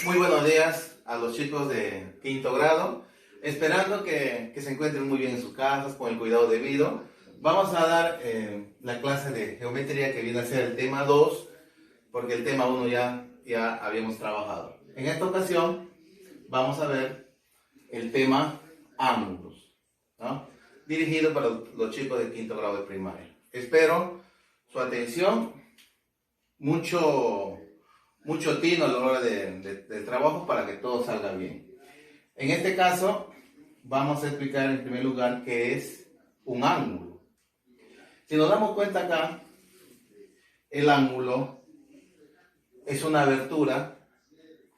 Muy buenos días a los chicos de quinto grado, esperando que se encuentren muy bien en sus casas, con el cuidado debido. Vamos a dar la clase de geometría que viene a ser el tema 2, porque el tema 1 ya habíamos trabajado. En esta ocasión vamos a ver el tema ángulos, ¿no? Dirigido para los chicos de quinto grado de primaria. Espero su atención, mucho tino a la hora del trabajo para que todo salga bien. En este caso, vamos a explicar en primer lugar qué es un ángulo. Si nos damos cuenta acá, el ángulo es una abertura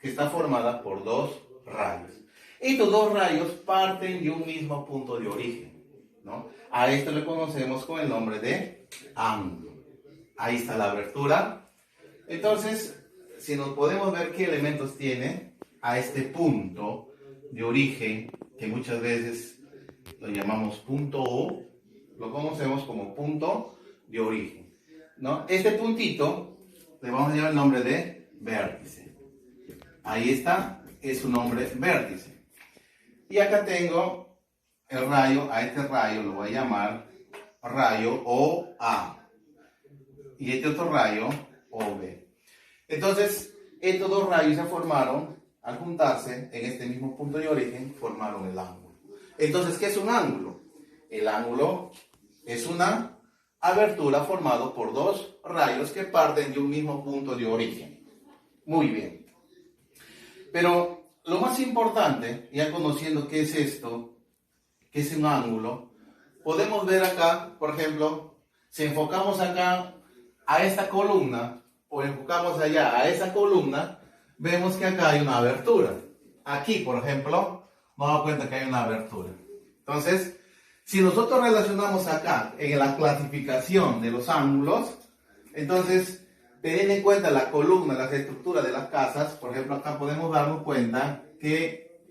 que está formada por dos rayos. Estos dos rayos parten de un mismo punto de origen, ¿no? A esto le conocemos con el nombre de ángulo. Ahí está la abertura. Entonces, si nos podemos ver qué elementos tiene a este punto de origen, que muchas veces lo llamamos punto O, lo conocemos como punto de origen, ¿no? Este puntito le vamos a llamar el nombre de vértice. Ahí está, es su nombre vértice. Y acá tengo el rayo, a este rayo lo voy a llamar rayo OA. Y este otro rayo OB. Entonces, estos dos rayos se formaron, al juntarse en este mismo punto de origen, formaron el ángulo. Entonces, ¿qué es un ángulo? El ángulo es una abertura formada por dos rayos que parten de un mismo punto de origen. Muy bien. Pero lo más importante, ya conociendo qué es esto, qué es un ángulo, podemos ver acá, por ejemplo, si enfocamos acá a esta columna, o enfocamos allá a esa columna, vemos que acá hay una abertura. Aquí, por ejemplo, nos damos cuenta que hay una abertura. Entonces, si nosotros relacionamos acá en la clasificación de los ángulos, entonces, teniendo en cuenta la columna, las estructuras de las casas, por ejemplo, acá podemos darnos cuenta que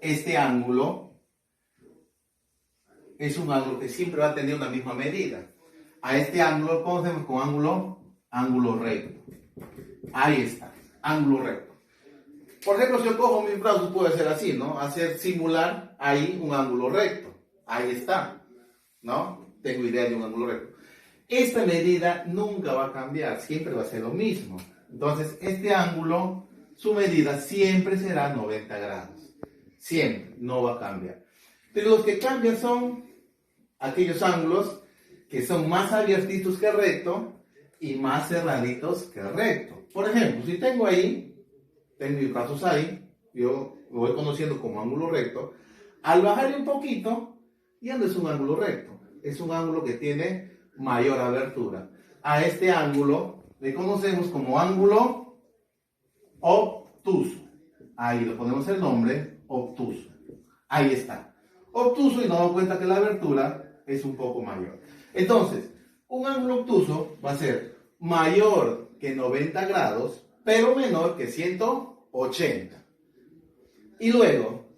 este ángulo es un ángulo que siempre va a tener una misma medida. A este ángulo lo conocemos como ángulo recto. Ahí está, ángulo recto. Por ejemplo, si yo cojo mis brazos, puede ser así, ¿no? Simular ahí un ángulo recto. Ahí está, ¿no? Tengo idea de un ángulo recto. Esta medida nunca va a cambiar, siempre va a ser lo mismo. Entonces, este ángulo, su medida siempre será 90 grados. Siempre, no va a cambiar. Pero los que cambian son aquellos ángulos que son más abiertitos que recto y más cerraditos que recto. Por ejemplo, si tengo mis brazos ahí, yo lo voy conociendo como ángulo recto. Al bajarle un poquito, ya no es un ángulo recto, es un ángulo que tiene mayor abertura. A este ángulo le conocemos como ángulo obtuso. Ahí le ponemos el nombre obtuso. Ahí está. Obtuso, y nos damos cuenta que la abertura es un poco mayor. Entonces, un ángulo obtuso va a ser mayor que 90 grados, pero menor que 180. Y luego,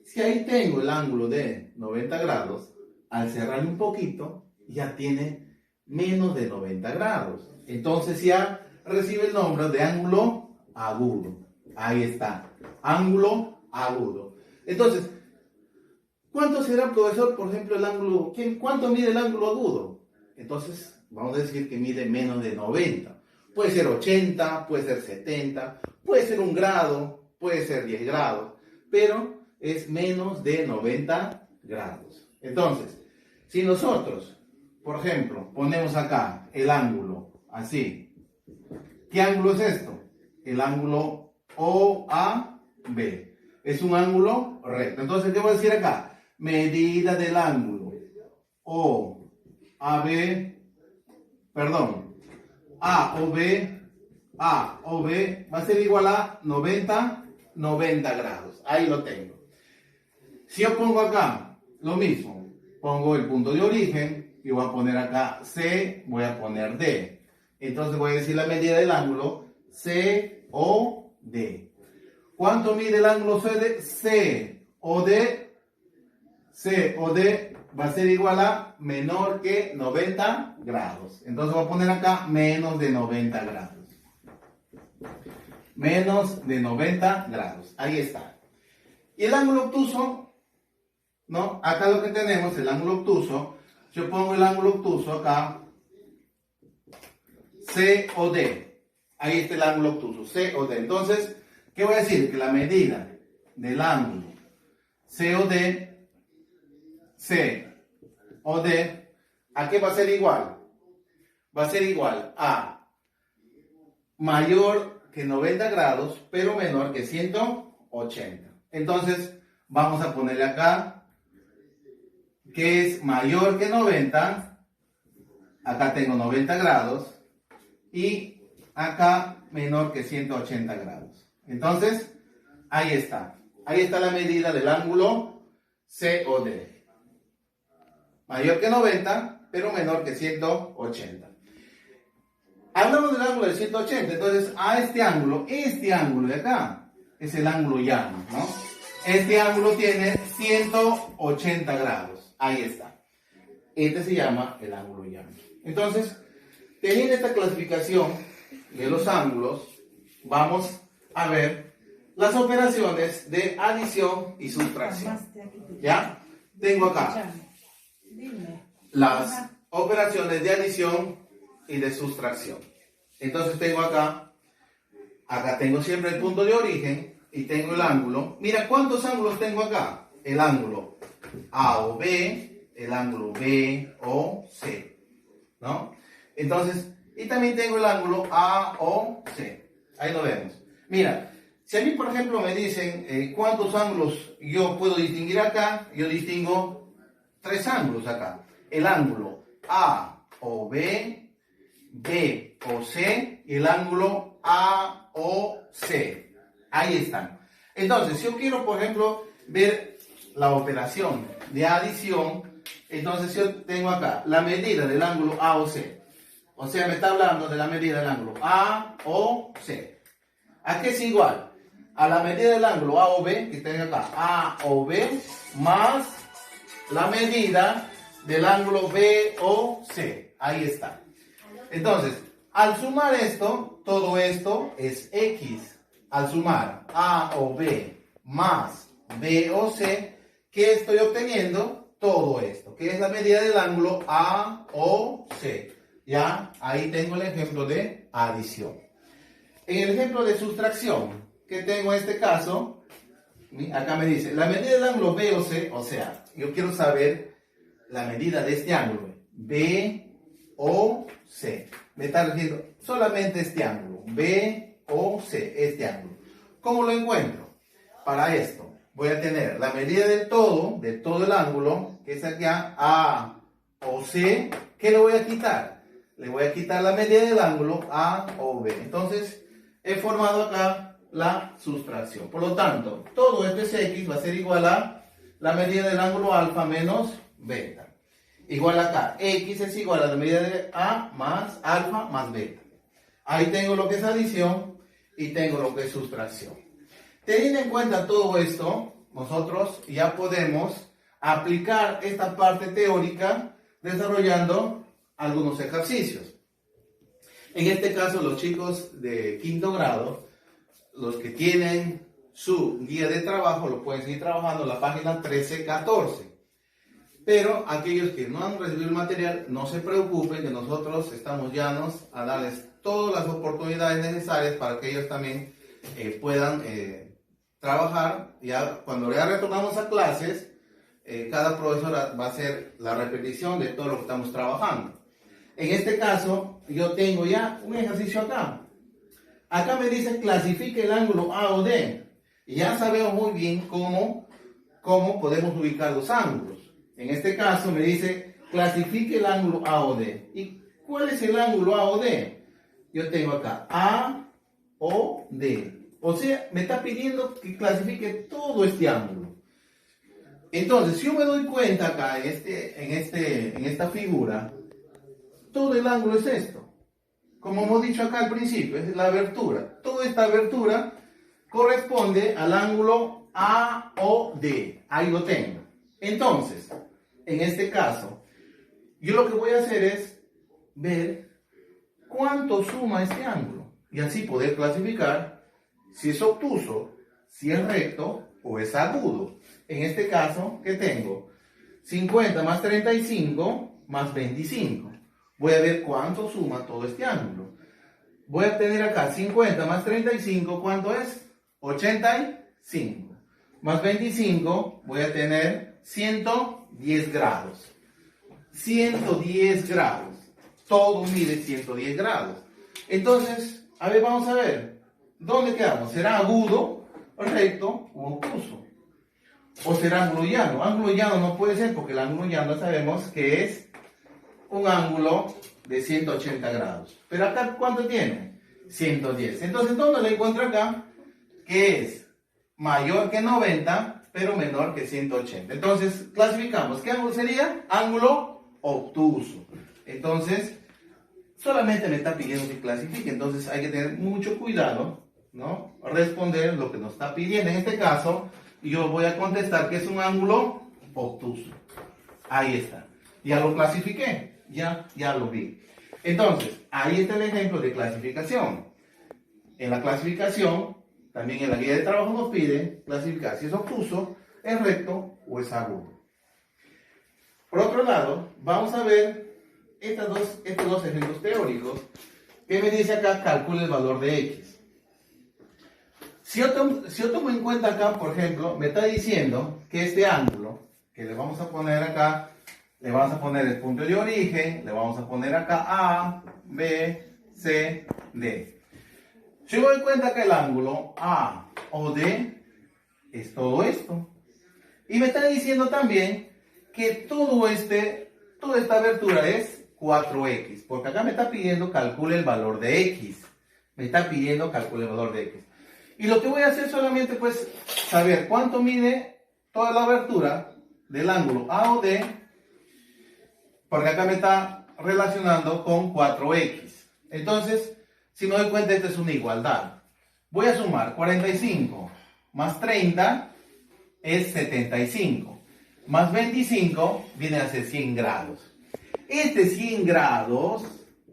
si ahí tengo el ángulo de 90 grados, al cerrarle un poquito, ya tiene menos de 90 grados. Entonces ya recibe el nombre de ángulo agudo. Ahí está, ángulo agudo. Entonces, ¿cuánto será, profesor, por ejemplo, el ángulo? ¿Cuánto mide el ángulo agudo? Entonces, vamos a decir que mide menos de 90. Puede ser 80, puede ser 70, puede ser 1 grado, puede ser 10 grados, pero es menos de 90 grados. Entonces, si nosotros, por ejemplo, ponemos acá el ángulo así, ¿qué ángulo es esto? El ángulo OAB. Es un ángulo recto. Entonces, ¿qué voy a decir acá? Medida del ángulo AOB va a ser igual a 90 grados. Ahí lo tengo. Si yo pongo acá lo mismo, pongo el punto de origen y voy a poner acá C, voy a poner D. Entonces voy a decir la medida del ángulo COD. ¿Cuánto mide el ángulo COD? COD va a ser igual a menor que 90 grados. Entonces voy a poner acá menos de 90 grados. menos de 90 grados. Ahí está. Y el ángulo obtuso, ¿no? Acá lo que tenemos, el ángulo obtuso, yo pongo el ángulo obtuso acá, COD. Ahí está el ángulo obtuso, COD. Entonces, ¿qué voy a decir? Que la medida del ángulo COD, ¿a qué va a ser igual? Va a ser igual a mayor que 90 grados, pero menor que 180. Entonces, vamos a ponerle acá que es mayor que 90. Acá tengo 90 grados. Y acá menor que 180 grados. Entonces, ahí está. Ahí está la medida del ángulo COD. Mayor que 90, pero menor que 180. Hablamos del ángulo de 180, entonces a este ángulo de acá, es el ángulo llano, ¿no? Este ángulo tiene 180 grados. Ahí está. Este se llama el ángulo llano. Entonces, teniendo esta clasificación de los ángulos, vamos a ver las operaciones de adición y sustracción. ¿Ya? Tengo acá las operaciones de adición y de sustracción. Entonces tengo acá tengo siempre el punto de origen y tengo el ángulo. Mira, ¿cuántos ángulos tengo acá? El ángulo A o B, el ángulo B o C, ¿no? Entonces, y también tengo el ángulo A o C. Ahí lo vemos. Mira, si a mí, por ejemplo, me dicen cuántos ángulos yo puedo distinguir acá, yo distingo 3 ángulos acá. El ángulo A o B, B o C y el ángulo A o C. Ahí están. Entonces, si yo quiero, por ejemplo, ver la operación de adición, entonces yo tengo acá la medida del ángulo A o C. O sea, me está hablando de la medida del ángulo A o C. ¿A qué es igual? A la medida del ángulo A o B, que tengo acá, A o B, más la medida del ángulo B o C. Ahí está. Entonces, al sumar esto, todo esto es X. Al sumar A o B más B o C, ¿qué estoy obteniendo? Todo esto, que es la medida del ángulo A o C. Ya, ahí tengo el ejemplo de adición. En el ejemplo de sustracción, que tengo en este caso, acá me dice, la medida del ángulo B o C, o sea, yo quiero saber la medida de este ángulo, B o C. Me está diciendo solamente este ángulo, B o C, este ángulo. ¿Cómo lo encuentro? Para esto, voy a tener la medida de todo el ángulo, que es acá, A o C, ¿qué le voy a quitar? Le voy a quitar la medida del ángulo A o B. Entonces, he formado acá la sustracción. Por lo tanto, todo esto es X, va a ser igual a la medida del ángulo alfa menos beta. Igual acá, X es igual a la medida de A más alfa más beta. Ahí tengo lo que es adición y tengo lo que es sustracción. Teniendo en cuenta todo esto, nosotros ya podemos aplicar esta parte teórica desarrollando algunos ejercicios. En este caso, los chicos de quinto grado, los que tienen su guía de trabajo, lo pueden seguir trabajando en la página 13-14. Pero aquellos que no han recibido el material, no se preocupen, que nosotros estamos llanos a darles todas las oportunidades necesarias para que ellos también puedan trabajar. Ya, cuando ya retornamos a clases, cada profesor va a hacer la repetición de todo lo que estamos trabajando. En este caso, yo tengo ya un ejercicio acá. Acá me dice clasifique el ángulo A o D. Y ya sabemos muy bien cómo podemos ubicar los ángulos. En este caso me dice clasifique el ángulo A o D. ¿Y cuál es el ángulo A o D? Yo tengo acá A o D. O sea, me está pidiendo que clasifique todo este ángulo. Entonces, si yo me doy cuenta acá en esta figura, todo el ángulo es esto. Como hemos dicho acá al principio, es la abertura. Toda esta abertura corresponde al ángulo A o D. Ahí lo tengo. Entonces, en este caso, yo lo que voy a hacer es ver cuánto suma este ángulo. Y así poder clasificar si es obtuso, si es recto o es agudo. En este caso, ¿qué tengo? 50 más 35 más 25. Voy a ver cuánto suma todo este ángulo. Voy a tener acá 50 más 35, ¿cuánto es? 85. Más 25, voy a tener 110 grados. 110 grados. Todo mide 110 grados. Entonces, a ver, vamos a ver. ¿Dónde quedamos? ¿Será agudo, recto o obtuso? ¿O será ángulo llano? Ángulo llano no puede ser porque el ángulo llano sabemos que es un ángulo de 180 grados. Pero acá, ¿cuánto tiene? 110. Entonces, ¿dónde lo encuentro acá? Que es mayor que 90, pero menor que 180. Entonces, clasificamos. ¿Qué ángulo sería? Ángulo obtuso. Entonces, solamente me está pidiendo que clasifique. Entonces, hay que tener mucho cuidado, ¿no? Responder lo que nos está pidiendo. En este caso, yo voy a contestar que es un ángulo obtuso. Ahí está. Ya lo clasifiqué. Ya lo vi. Entonces, ahí está el ejemplo de clasificación. En la clasificación, también en la guía de trabajo nos pide clasificar si es obtuso, es recto o es agudo. Por otro lado, vamos a ver estos dos ejemplos teóricos que me dice acá, calcula el valor de x. Si yo tomo en cuenta acá, por ejemplo, me está diciendo que este ángulo, que le vamos a poner acá, le vamos a poner el punto de origen, le vamos a poner acá A, B, C, D. Si me doy cuenta que el ángulo A o D es todo esto. Y me está diciendo también que toda esta abertura es 4x. Porque acá me está pidiendo calcule el valor de x. Me está pidiendo calcule el valor de x. Y lo que voy a hacer solamente pues saber cuánto mide toda la abertura del ángulo A o D. Porque acá me está relacionando con 4x. Entonces, si me doy cuenta, esta es una igualdad. Voy a sumar 45 más 30 es 75. Más 25 viene a ser 100 grados. Este 100 grados,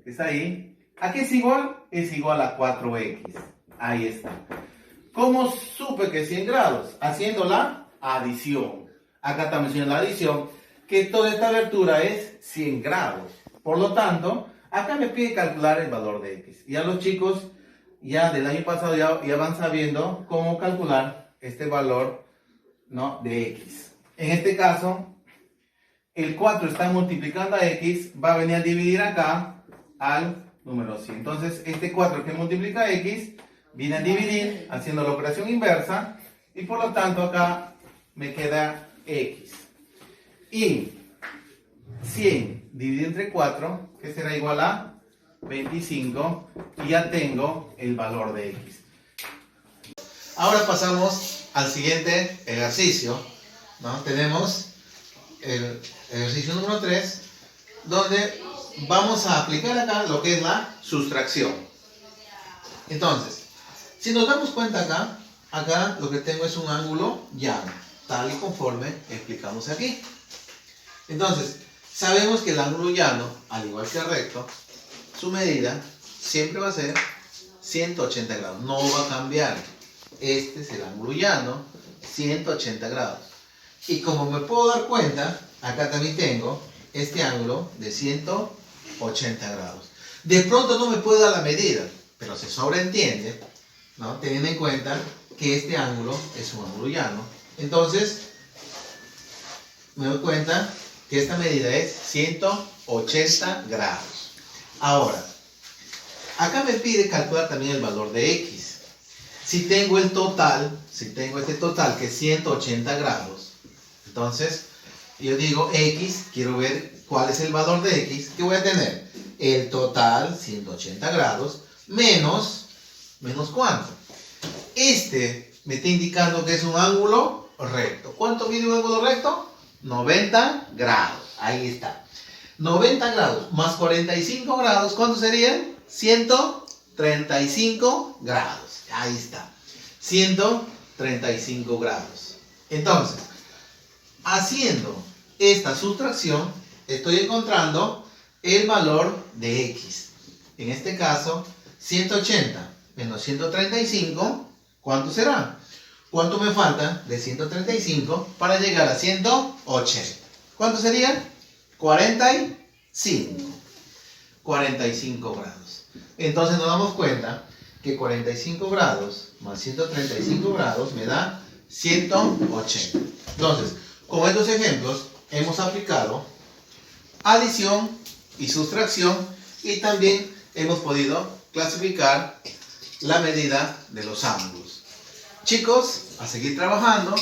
que está ahí, ¿a qué es igual? Es igual a 4x. Ahí está. ¿Cómo supe que es 100 grados? Haciendo la adición. Acá estamos haciendo la adición, que toda esta abertura es 100 grados. Por lo tanto, acá me pide calcular el valor de x. Ya los chicos ya del año pasado ya van sabiendo cómo calcular este valor, ¿no?, de x. En este caso, el 4 está multiplicando a x, va a venir a dividir acá al número 100. Entonces, este 4 que multiplica a x, viene a dividir haciendo la operación inversa, y por lo tanto acá me queda x. Y 100 dividido entre 4, que será igual a 25, y ya tengo el valor de x. Ahora pasamos al siguiente ejercicio, ¿no? Tenemos el ejercicio número 3, donde vamos a aplicar acá lo que es la sustracción. Entonces, si nos damos cuenta acá lo que tengo es un ángulo llano, tal y conforme explicamos aquí. Entonces, sabemos que el ángulo llano, al igual que el recto, su medida siempre va a ser 180 grados. No va a cambiar. Este es el ángulo llano, 180 grados. Y como me puedo dar cuenta, acá también tengo este ángulo de 180 grados. De pronto no me puedo dar la medida, pero se sobreentiende, ¿no?, teniendo en cuenta que este ángulo es un ángulo llano. Entonces, me doy cuenta que esta medida es 180 grados. Ahora, acá me pide calcular también el valor de x. Si tengo el total, si tengo este total que es 180 grados, entonces yo digo x, quiero ver cuál es el valor de x, que voy a tener el total, 180 grados, menos ¿cuánto? Este me está indicando que es un ángulo recto. ¿Cuánto mide un ángulo recto? 90 grados. Ahí está. 90 grados más 45 grados, ¿cuánto serían? 135 grados. Ahí está. 135 grados. Entonces, haciendo esta sustracción, estoy encontrando el valor de x. En este caso, 180 menos 135 ¿Cuánto será? ¿Cuánto me falta de 135 para llegar a 180? ¿Cuánto sería? 45. 45 grados. Entonces nos damos cuenta que 45 grados más 135 grados me da 180. Entonces, con estos ejemplos hemos aplicado adición y sustracción y también hemos podido clasificar la medida de los ángulos. Chicos, a seguir trabajando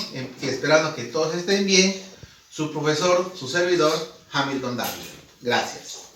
y esperando que todos estén bien. Su profesor, su servidor, Hamilton Dávila. Gracias.